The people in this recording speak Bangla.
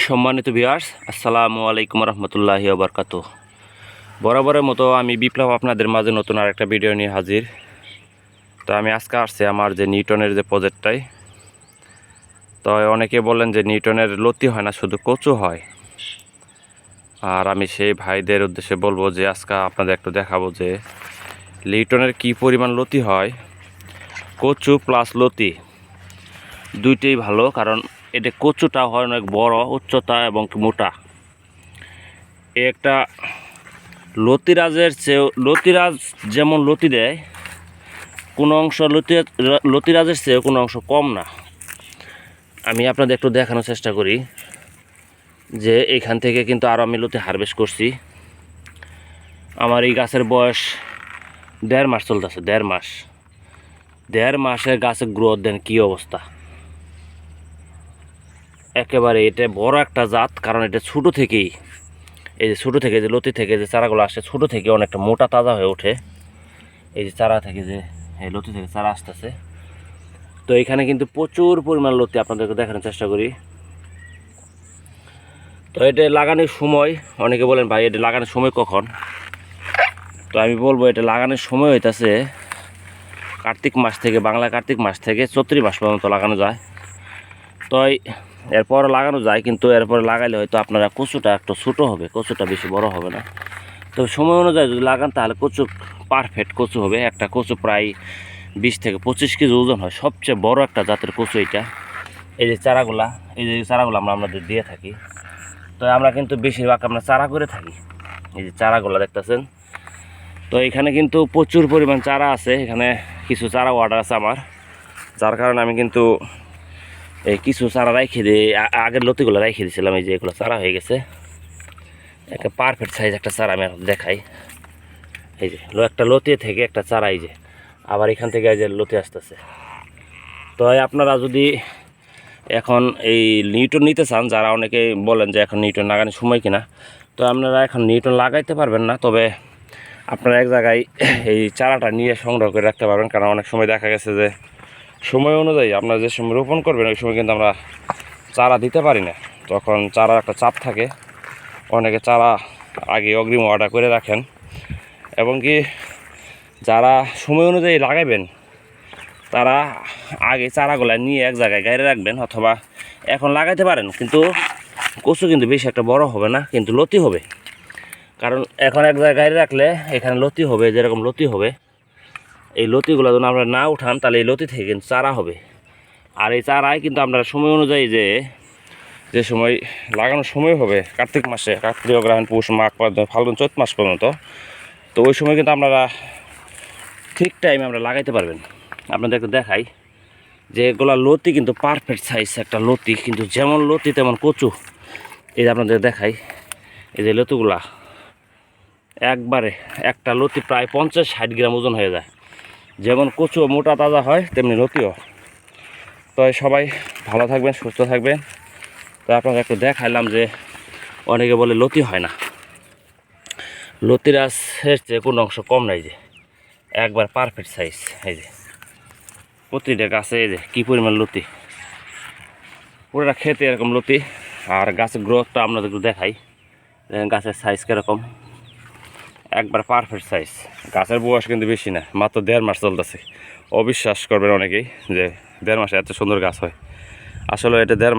সম্মানিত ভিউয়ার্স, আসসালামু আলাইকুম রহমতুল্লাহি ওয়া বারাকাতুহু। বরাবরের মতো আমি বিপ্লব আপনাদের মাঝে নতুন আরেকটা ভিডিও নিয়ে হাজির। তো আমি আজকে আসছি আমার যে নিউটনের যে প্রজেক্টটাই। তো অনেকে বলেন যে নিউটনের লতি হয় না, শুধু কচু হয়। আর আমি সেই ভাইদের উদ্দেশ্যে বলবো যে আজকে আপনাদের একটু দেখাবো যে লিউটনের কি পরিমাণ লতি হয়। কচু প্লাস লতি দুইটাই ভালো, কারণ এটা কচুটা হয় অনেক বড়, উচ্চতা এবং মোটা। একটা লতিরাজের চেয়েও, লতিরাজ যেমন লতি দেয়, কোনো অংশ লতিরাজের চেয়েও কোনো অংশ কম না। আমি আপনাদের একটু দেখানোর চেষ্টা করি যে এইখান থেকে কিন্তু আরও আমি লতি হারভেস্ট করছি। আমার এই গাছের বয়স 1.5 মাস চলতেছে। 1.5 মাসের গাছের গ্রোথ দেন কী অবস্থা। একেবারে এটা বড় একটা জাত, কারণ এটা ছোটো থেকেই, এই যে ছোটো থেকে যে লতি থেকে যে চারাগুলো আসে, ছোটো থেকে অনেকটা মোটা তাজা হয়ে ওঠে। এই যে চারা থেকে যে এই লতি থেকে চারা আসতেছে, তো এখানে কিন্তু প্রচুর পরিমাণ লতি আপনাদেরকে দেখানোর চেষ্টা করি। তো এটা লাগানোর সময়, অনেকে বলেন ভাই এটা লাগানোর সময় কখন, তো আমি বলবো এটা লাগানোর সময় হইতেছে কার্তিক মাস থেকে, বাংলা কার্তিক মাস থেকে চৈত্র মাস পর্যন্ত লাগানো যায়। তো এরপর লাগানো যায়, কিন্তু এরপরে লাগাইলে হয়তো আপনারা কচুটা একটু ছোটো হবে, কচুটা বেশি বড় হবে না। তো সময় অনুযায়ী যদি লাগান তাহলে কচু পারফেক্ট কচু হবে। একটা কচু প্রায় 20 থেকে 25 কেজি ওজন হয়, সবচেয়ে বড় একটা জাতের কচু এটা। এই যে চারাগুলা, এই যে চারাগুলো আমরা আপনাদের দিয়ে থাকি। তো আমরা কিন্তু বেশিরভাগ আমরা চারা করে থাকি। এই যে চারাগুলো দেখতেছেন, তো এখানে কিন্তু প্রচুর পরিমাণ চারা আছে। এখানে কিছু চারা অর্ডার আছে আমার, যার কারণে আমি কিন্তু এই কিছু চারা রাইখে দিই। আগের লতিগুলো রাইখে দিয়েছিলাম, এই যে এগুলো চারা হয়ে গেছে। একটা পারফেক্ট সাইজ একটা চারা আমি দেখাই। এই যে একটা লতি থেকে একটা চারা, এই যে আবার এখান থেকে এই যে লতি আসতেছে। তো আপনারা যদি এখন এই নিউটন নিতে চান, যারা অনেকে বলেন যে এখন নিউটন লাগানোর সময় কিনা, তো আপনারা এখন নিউটন লাগাইতে পারবেন না, তবে আপনারা এক জায়গায় এই চারাটা নিয়ে সংগ্রহ করে রাখতে পারবেন। কারণ অনেক সময় দেখা গেছে যে সময় অনুযায়ী আপনারা যে সময় রোপণ করবেন ওই সময় কিন্তু আমরা চারা দিতে পারি না, তখন চারার একটা চাপ থাকে। অনেকে চারা আগে অগ্রিম অর্ডার করে রাখেন, এবং কি যারা সময় অনুযায়ী লাগাবেন তারা আগে চারাগুলা নিয়ে এক জায়গায় গাড়ি রাখবেন, অথবা এখন লাগাইতে পারেন। কিন্তু কচু কিন্তু বেশি একটা বড় হবে না, কিন্তু লতি হবে। কারণ এখন এক জায়গায় গাড়ি রাখলে এখানে লতি হবে, যেরকম লতি হবে, এই লতিগুলো যদি আমরা না উঠান তাহলে এই লতি থেকে কিন্তু চারা হবে। আর এই চারায় কিন্তু আপনারা সময় অনুযায়ী যে সময় লাগানোর সময় হবে, কার্তিক মাসে, কার্তিক অগ্রহায়ণ পৌষ মাঘ ফাল্গুন চৈত মাস পর্যন্ত, তো ওই সময় কিন্তু আপনারা ঠিক টাইমে আমরা লাগাইতে পারবেন। আপনাদের একটু দেখাই যে এগুলা লতি কিন্তু পারফেক্ট সাইজ একটা লতি, কিন্তু যেমন লতি তেমন কচু। এই যে আপনাদের দেখাই, এই যে লতিগুলা একবারে একটা লতি প্রায় 50-60 গ্রাম ওজন হয়ে যায়। যেমন কচু মোটা তাজা হয়, তেমনি লতিও। তো সবাই ভালো থাকবেন, সুস্থ থাকবেন। তো আপনাদের একটু দেখাইলাম যে অনেকে বলে লতি হয় না, লতিরাজের চেয়ে কোনো অংশ কম নাই, যে একবার পারফেক্ট সাইজ। এই যে প্রতিটা গাছে এই যে কী পরিমাণ লতি, পুরোটা খেতে এরকম লতি। আর গাছের গ্রোথটা আপনাদের একটু দেখাই, গাছের সাইজ কীরকম, একবার পারফেক্ট সাইজ। গাছের বয়স কিন্তু বেশি না, মাত্র 1.5 মাস চলতেছে। অবিশ্বাস করবেন অনেকেই যে 1.5 মাসে এত সুন্দর গাছ হয়। আসলে এটা 1.5